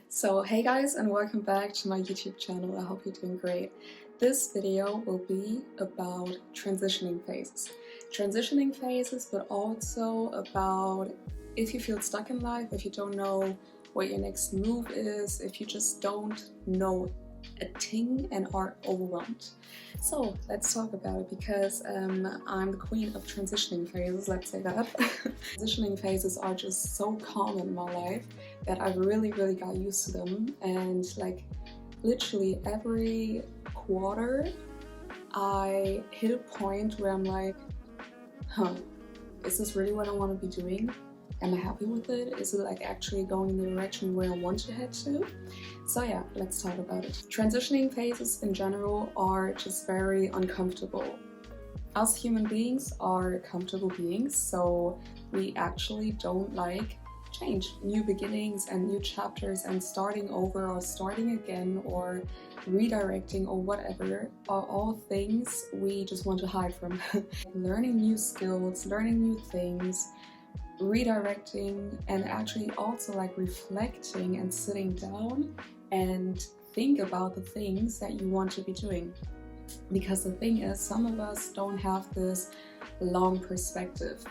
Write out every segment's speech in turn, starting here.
So hey guys, and welcome back to my YouTube channel. I hope you're doing great. This video will be about transitioning phases. Transitioning phases, but also about if you feel stuck in life, if you don't know what your next move is, if you just don't know a thing and are overwhelmed. So let's talk about it because I'm the queen of transitioning phases, let's say that. Transitioning phases are just so common in my life that I really got used to them, and like literally every quarter I hit a point where I'm like, is this really what I want to be doing? Am I happy with it? Is it like actually going in the direction where I want to head to? So yeah, let's talk about it. Transitioning phases in general are just very uncomfortable. Us human beings are comfortable beings, so we actually don't like change. New beginnings and new chapters and starting over or starting again or redirecting or whatever are all things we just want to hide from. Learning new skills, learning new things, redirecting, and actually also like reflecting and sitting down and think about the things that you want to be doing. Because the thing is, some of us don't have this long perspective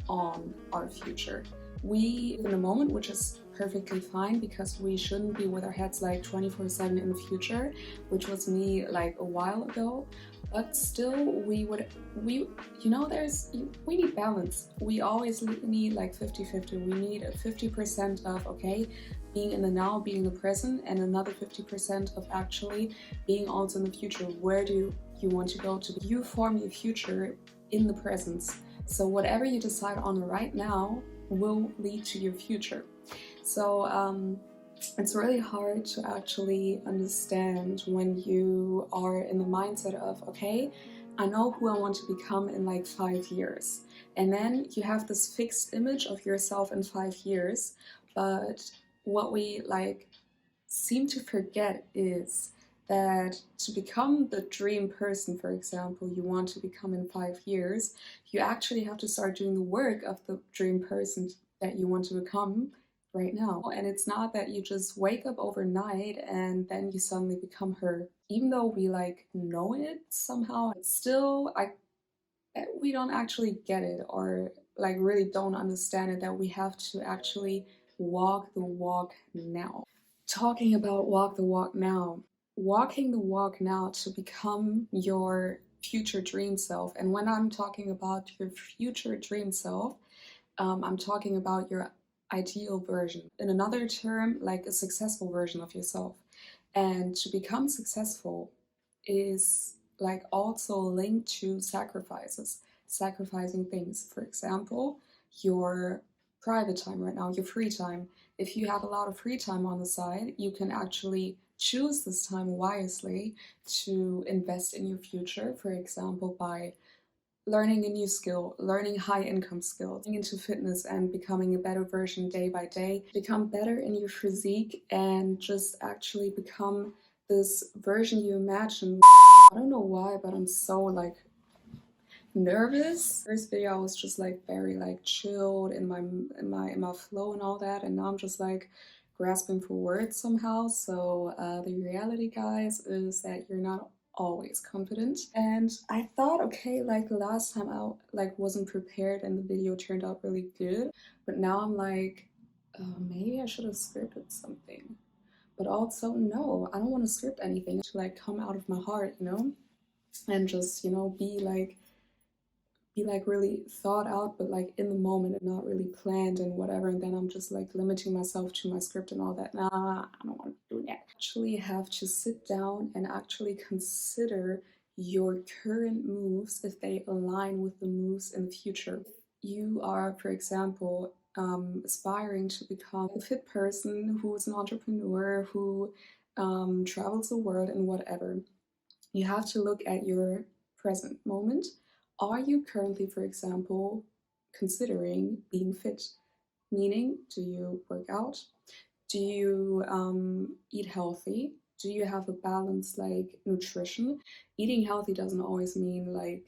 on our future. We live in a moment, which is perfectly fine because we shouldn't be with our heads like 24/7 in the future, which was me like a while ago. But still, we need balance. We always need like 50-50. We need a 50% of, okay, being in the now, being in the present, and another 50% of actually being also in the future. Where do you want to go to? You form your future in the present. So whatever you decide on right now will lead to your future. So it's really hard to actually understand when you are in the mindset of, okay, I know who I want to become in like 5 years. And then you have this fixed image of yourself in 5 years. But what we like seem to forget is that to become the dream person, for example, you want to become in 5 years, you actually have to start doing the work of the dream person that you want to become right now. And it's not that you just wake up overnight and then you suddenly become her. Even though we like know it somehow, it's still we don't actually get it, or like really don't understand it, that we have to actually walk the walk now. Talking about walk the walk now, walking the walk now to become your future dream self. And when I'm talking about your future dream self, I'm talking about your ideal version. In another term, like a successful version of yourself. And to become successful is like also linked to sacrifices, sacrificing things. For example, your private time right now, your free time. If you have a lot of free time on the side, you can actually choose this time wisely to invest in your future, for example, by learning a new skill, learning high income skills, getting into fitness and becoming a better version day by day, become better in your physique and just actually become this version you imagine. I don't know why, but I'm so like nervous. First video I was just like very like chilled in my flow and all that, and now I'm just like grasping for words somehow. So the reality, guys, is that you're not always confident. And I thought, okay, like last time I like wasn't prepared and the video turned out really good, but now I'm like, maybe I should have scripted something. But also, no, I don't want to script anything to like come out of my heart, and just, be like really thought out, but like in the moment and not really planned and whatever. And then I'm just like limiting myself to my script and all that. Nah, I don't want to do that. Actually have to sit down and actually consider your current moves if they align with the moves in the future. You are, for example, aspiring to become a fit person who is an entrepreneur, who travels the world and whatever. You have to look at your present moment. Are you currently, for example, considering being fit? Meaning, do you work out? Do you eat healthy? Do you have a balanced like nutrition? Eating healthy doesn't always mean like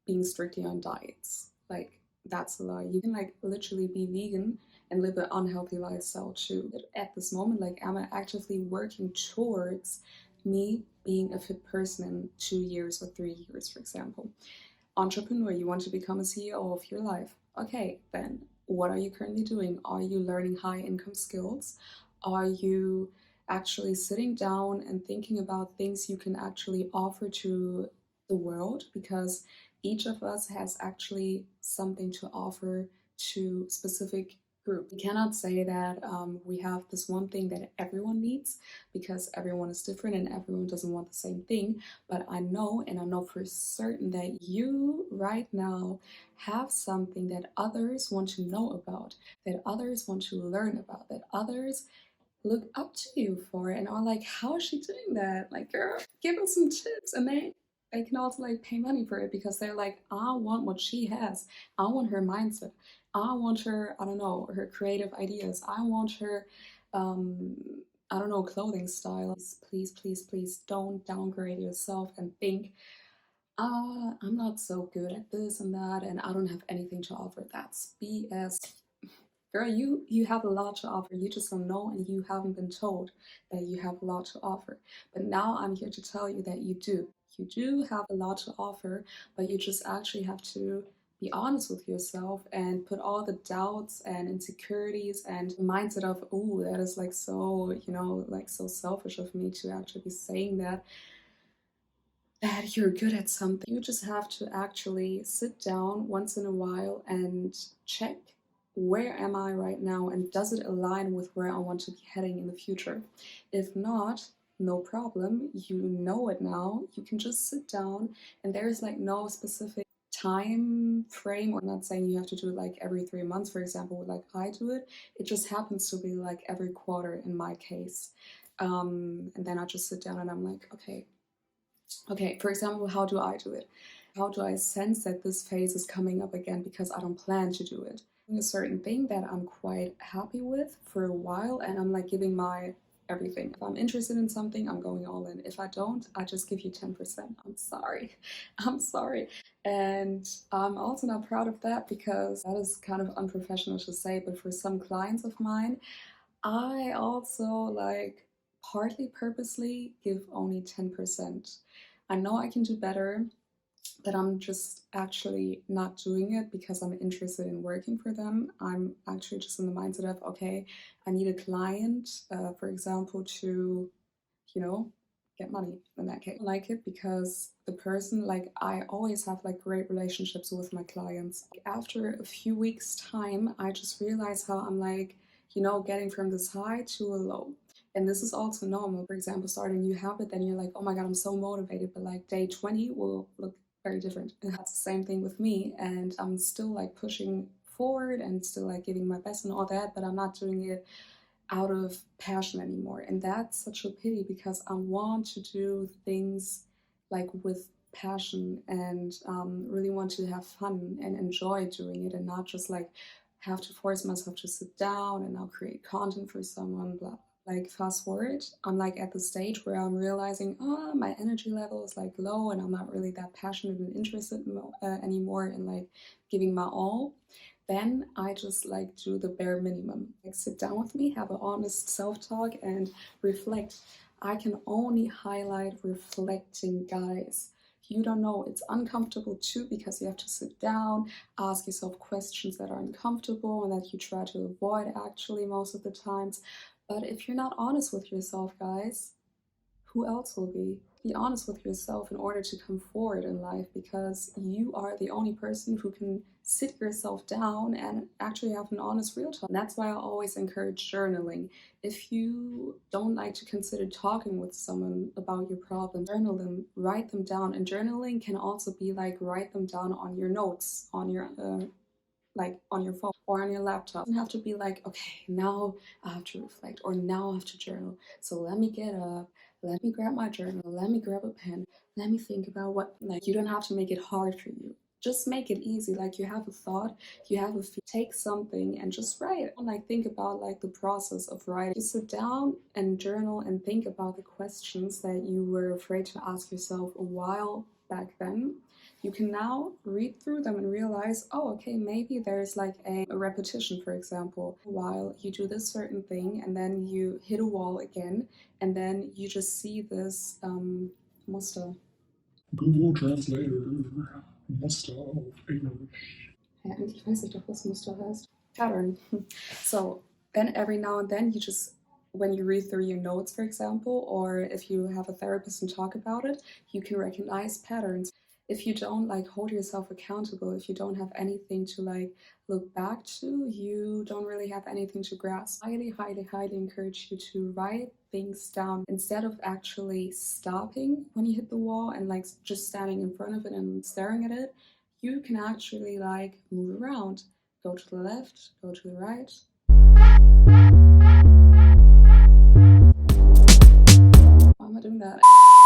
being strictly on diets. Like That's a lie. You can like literally be vegan and live an unhealthy lifestyle too. At this moment, like, am I actively working towards me being a fit person in 2 years or 3 years, for example? Entrepreneur, you want to become a CEO of your life. Okay, then what are you currently doing? Are you learning high income skills? Are you actually sitting down and thinking about things you can actually offer to the world? Because each of us has actually something to offer to specific group. We cannot say that we have this one thing that everyone needs, because everyone is different and everyone doesn't want the same thing. But I know, and I know for certain, that you right now have something that others want to know about, that others want to learn about, that others look up to you for, and are like, how is she doing that? Like, girl, give us some tips. And they can also like pay money for it, because they're like, I want what she has. I want her mindset. I want her, I don't know, her creative ideas. I want her, um, I don't know, clothing style. Please, please, please don't downgrade yourself and think, I'm not so good at this and that, and I don't have anything to offer. That's BS. Girl, you have a lot to offer. You just don't know, and you haven't been told that you have a lot to offer. But now I'm here to tell you that you do. You do have a lot to offer, but you just actually have to be honest with yourself and put all the doubts and insecurities and mindset of, oh, that is like so, like so selfish of me to actually be saying that you're good at something. You just have to actually sit down once in a while and check, where am I right now, and does it align with where I want to be heading in the future? If not, no problem. You know it now. You can just sit down, and there's like no specific time frame, or not saying you have to do it like every 3 months, for example, like I do it. It just happens to be like every quarter in my case. And then I just sit down and I'm like, okay, for example, how do I do it? How do I sense that this phase is coming up again because I don't plan to do it? A certain thing that I'm quite happy with for a while, and I'm like giving my everything. If I'm interested in something, I'm going all in. If I don't, I just give you 10%. I'm sorry. I'm sorry. And I'm also not proud of that, because that is kind of unprofessional to say, but for some clients of mine, I also like partly purposely give only 10%. I know I can do better, but I'm just actually not doing it because I'm interested in working for them. I'm actually just in the mindset of, okay, I need a client, for example, to, you know, get money in that case. I like it because the person, like, I always have like great relationships with my clients. After a few weeks' time, I just realize how I'm like, getting from this high to a low. And this is also normal. For example, starting a new habit, then you're like, oh my God, I'm so motivated. But like day 20 will look very different. And that's the same thing with me. And I'm still like pushing forward and still like giving my best and all that, but I'm not doing it out of passion anymore. And that's such a pity, because I want to do things like with passion, and really want to have fun and enjoy doing it, and not just like have to force myself to sit down and now create content for someone, blah. Like, fast forward, I'm like at the stage where I'm realizing, oh, my energy level is like low, and I'm not really that passionate and interested anymore in like giving my all. Then I just like do the bare minimum. Like, sit down with me, have an honest self-talk, and reflect. I can only highlight reflecting, guys. You don't know, it's uncomfortable too, because you have to sit down, ask yourself questions that are uncomfortable and that you try to avoid actually most of the times. But if you're not honest with yourself, guys, who else will be? Be honest with yourself in order to come forward in life, because you are the only person who can sit yourself down and actually have an honest real talk. And that's why I always encourage journaling. If you don't like to consider talking with someone about your problem, journal them, write them down. And journaling can also be like, write them down on your notes, on your like on your phone or on your laptop. It doesn't have to be like, okay, now I have to reflect, or now I have to journal. So let me get up, let me grab my journal, let me grab a pen, let me think about what, like, you don't have to make it hard for you. Just make it easy. Like, you have a thought, you have a take something and just write it. And like, think about like the process of writing. You sit down and journal and think about the questions that you were afraid to ask yourself a while back then. you can now read through them and realize, oh, okay, maybe there's like a repetition, for example, while you do this certain thing and then you hit a wall again, and then you just see this Muster. Google Translator, Muster auf Englisch. Ja, eigentlich weiß ich doch, was Muster heißt. Pattern. So then every now and then you just, when you read through your notes, for example, or if you have a therapist and talk about it, you can recognize patterns. If you don't like hold yourself accountable, if you don't have anything to like look back to, you don't really have anything to grasp. Highly, highly, highly encourage you to write things down instead of actually stopping when you hit the wall and like just standing in front of it and staring at it. You can actually like move around, go to the left, go to the right. Why am I doing that?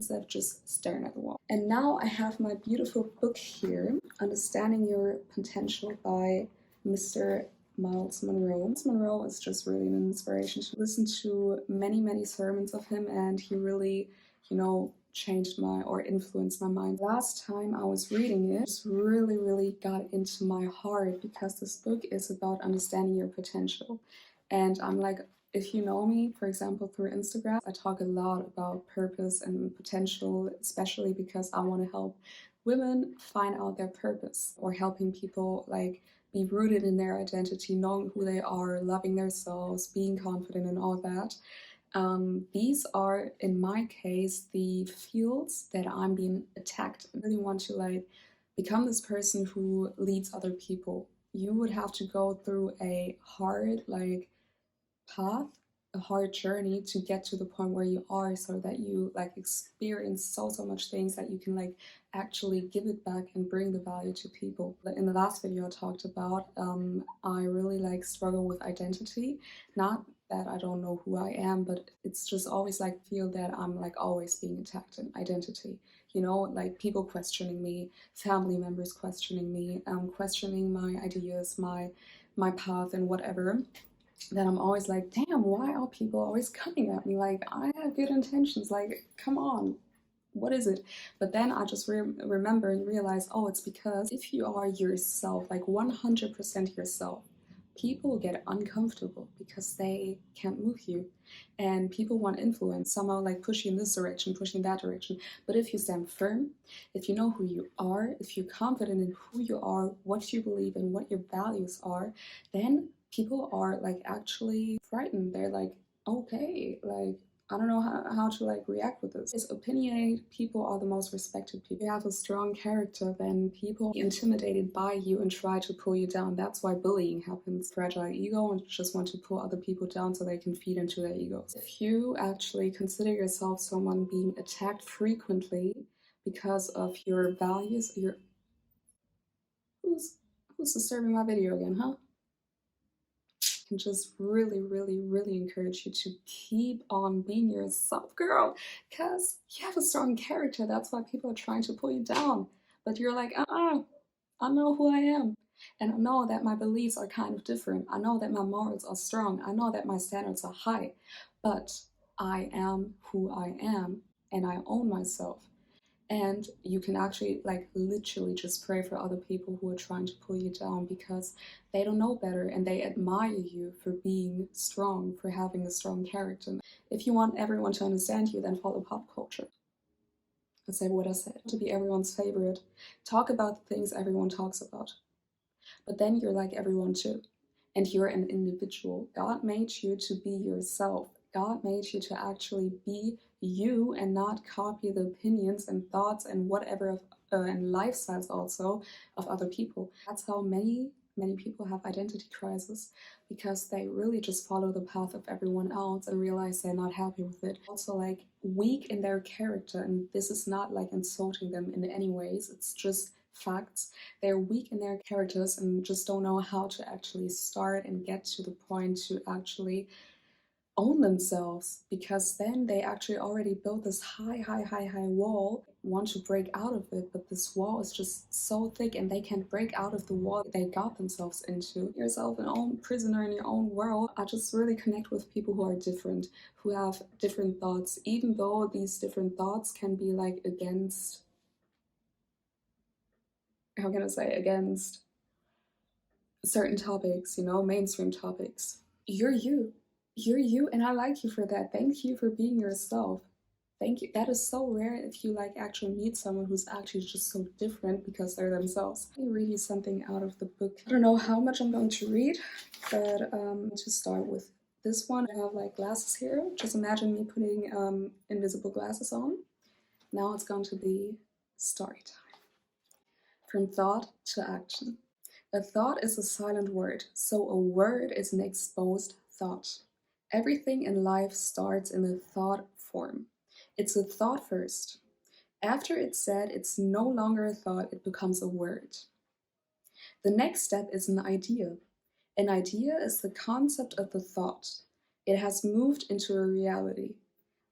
Instead of just staring at the wall. And now I have my beautiful book here, Understanding Your Potential by Mr. Miles Monroe. Miles Monroe is just really an inspiration to listen to many, many sermons of him, and he really, changed my or influenced my mind. Last time I was reading it, really, really got into my heart because this book is about understanding your potential. And I'm like, if you know me, for example, through Instagram, I talk a lot about purpose and potential, especially because I want to help women find out their purpose, or helping people like be rooted in their identity, knowing who they are, loving themselves, being confident, and all that. These are, in my case, the fields that I'm being attacked. I really want to like become this person who leads other people. You would have to go through a hard like path, a hard journey to get to the point where you are, so that you like experience so much things that you can like actually give it back and bring the value to people. In the last video I talked about, I really like struggle with identity. Not that I don't know who I am, but it's just always like feel that I'm like always being attacked in identity. Like people questioning me, family members questioning me, questioning my ideas, my path and whatever. Then I'm always like, damn, why are people always coming at me? Like, I have good intentions. Like, come on, what is it? But then I just remember and realize, oh, it's because if you are yourself, like 100% yourself, people get uncomfortable because they can't move you. And people want influence, somehow like push you in this direction, push you in that direction. But if you stand firm, if you know who you are, if you're confident in who you are, what you believe in, what your values are, then people are like actually frightened. They're like, okay, like I don't know how to like react with this. As opinionated people are the most respected people. If you have a strong character, then people intimidated by you and try to pull you down. That's why bullying happens. Fragile ego and just want to pull other people down so they can feed into their egos. If you actually consider yourself someone being attacked frequently because of your values, who's disturbing my video again, huh? Can just really, really, really encourage you to keep on being yourself, girl, because you have a strong character. That's why people are trying to pull you down. But you're like, I know who I am. And I know that my beliefs are kind of different. I know that my morals are strong. I know that my standards are high. But I am who I am, and I own myself. And you can actually like literally just pray for other people who are trying to pull you down, because they don't know better and they admire you for being strong, for having a strong character. If you want everyone to understand you, then follow pop culture. I say what I said, to be everyone's favorite. Talk about the things everyone talks about. But then you're like everyone too. And you're an individual. God made you to be yourself. God made you to actually be you and not copy the opinions and thoughts and whatever and lifestyles also of other people. That's how many people have identity crisis, because they really just follow the path of everyone else and realize they're not happy with it. Also like weak in their character, and this is not like insulting them in any ways, it's just facts. They're weak in their characters and just don't know how to actually start and get to the point to actually own themselves, because then they actually already built this high wall, want to break out of it, but this wall is just so thick and they can't break out of the wall they got themselves into. Yourself an own prisoner in your own world. I just really connect with people who are different, who have different thoughts, even though these different thoughts can be like against how can I say, against certain topics, you know, mainstream topics. You're you. You're you, and I like you for that. Thank you for being yourself. Thank you. That is so rare if you like actually meet someone who's actually just so different because they're themselves. Let me read you something out of the book. I don't know how much I'm going to read, but to start with this one, I have like glasses here. Just imagine me putting invisible glasses on. Now it's going to be story time. From thought to action. A thought is a silent word, so a word is an exposed thought. Everything in life starts in a thought form. It's a thought first. After it's said, it's no longer a thought, it becomes a word. The next step is an idea. An idea is the concept of the thought. It has moved into a reality.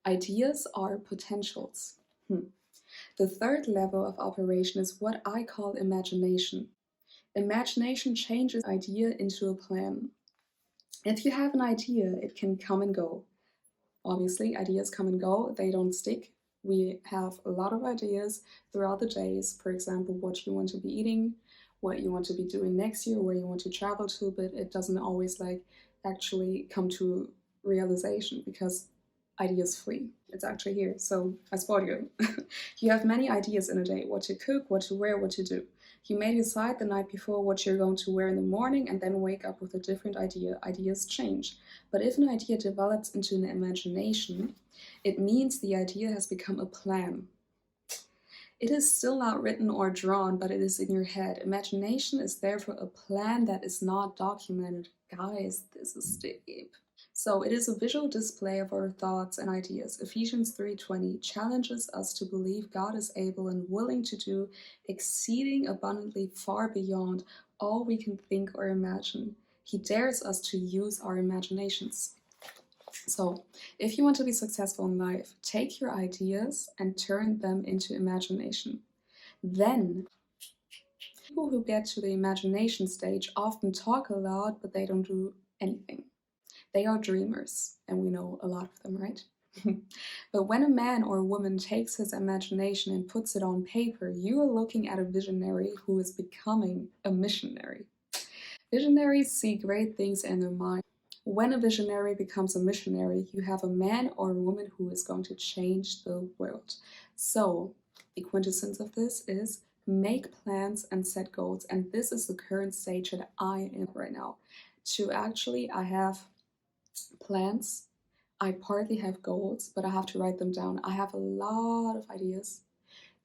Ideas are potentials. The third level of operation is what I call imagination. Imagination changes an idea into a plan. If you have an idea, it can come and go. Obviously, ideas come and go, they don't stick. We have a lot of ideas throughout the days. For example, what you want to be eating, what you want to be doing next year, where you want to travel to, but it doesn't always like actually come to realization because ideas flee. It's actually here. So I spoiled you. You have many ideas in a day: what to cook, what to wear, what to do. You may decide the night before what you're going to wear in the morning and then wake up with a different idea. Ideas change. But if an idea develops into an imagination, it means the idea has become a plan. It is still not written or drawn, but it is in your head. Imagination is therefore a plan that is not documented. Guys, this is deep. So it is a visual display of our thoughts and ideas. Ephesians 3:20 challenges us to believe God is able and willing to do exceeding abundantly far beyond all we can think or imagine. He dares us to use our imaginations. So, if you want to be successful in life, take your ideas and turn them into imagination. Then, people who get to the imagination stage often talk a lot, but they don't do anything. They are dreamers, and we know a lot of them, right? But when a man or a woman takes his imagination and puts it on paper, you are looking at a visionary who is becoming a missionary. Visionaries see great things in their mind. When a visionary becomes a missionary, you have a man or a woman who is going to change the world. So, the quintessence of this is make plans and set goals. And this is the current stage that I am right now. I have plans. I partly have goals, but I have to write them down. I have a lot of ideas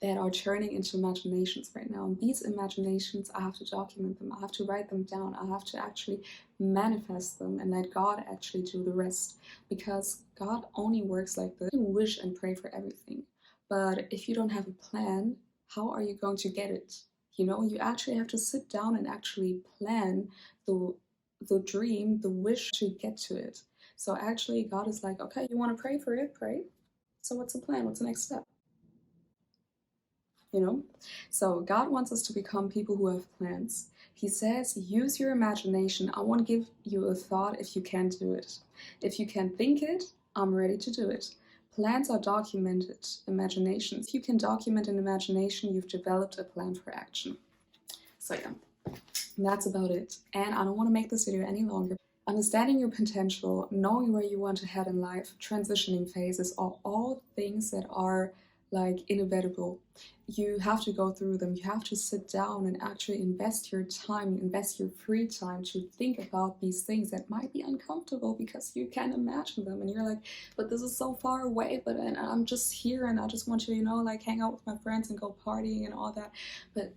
that are turning into imaginations right now. And these imaginations, I have to document them. I have to write them down. I have to actually manifest them and let God actually do the rest. Because God only works like this. You can wish and pray for everything. But if you don't have a plan, how are you going to get it? You know, you actually have to sit down and actually plan the dream, the wish to get to it. So actually, God is like, okay, you want to pray for it? Pray. So what's the plan? What's the next step? You know? So God wants us to become people who have plans. He says, use your imagination. I want to give you a thought if you can do it. If you can think it, I'm ready to do it. Plans are documented imaginations. If you can document an imagination, you've developed a plan for action. So yeah, that's about it. And I don't want to make this video any longer. Understanding your potential, knowing where you want to head in life, transitioning phases are all things that are like inevitable. You have to go through them. You have to sit down and actually invest your time, invest your free time to think about these things that might be uncomfortable because you can't imagine them. And you're like, but this is so far away, but and I'm just here and I just want to, you know, like hang out with my friends and go partying and all that. But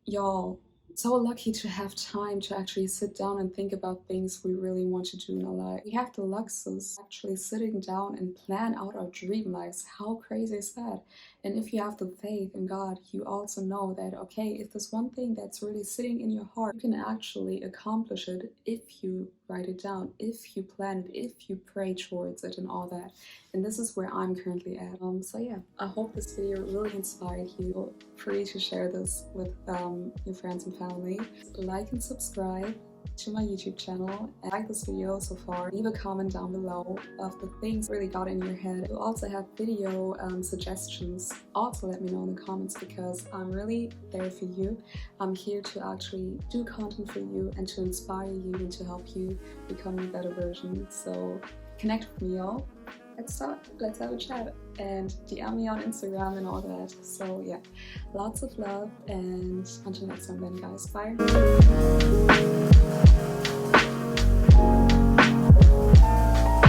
y'all, so lucky to have time to actually sit down and think about things we really want to do in our life. We have the luxury actually sitting down and plan out our dream lives. How crazy is that? And if you have the faith in God, you also know that, okay, if there's one thing that's really sitting in your heart, you can actually accomplish it if you write it down, if you plan it, if you pray towards it and all that. And this is where I'm currently at. So yeah, I hope this video really inspired you. Feel free to share this with your friends and family. Like and subscribe. to my YouTube channel and like this video so far. Leave a comment down below of the things that really got in your head. If you also have video suggestions, also let me know in the comments, because I'm really there for you. I'm here to actually do content for you and to inspire you and to help you become a better version. So connect with me, y'all. Let's start. Let's have a chat and DM me on Instagram and all that. So yeah, lots of love, and until next time then, guys. Bye.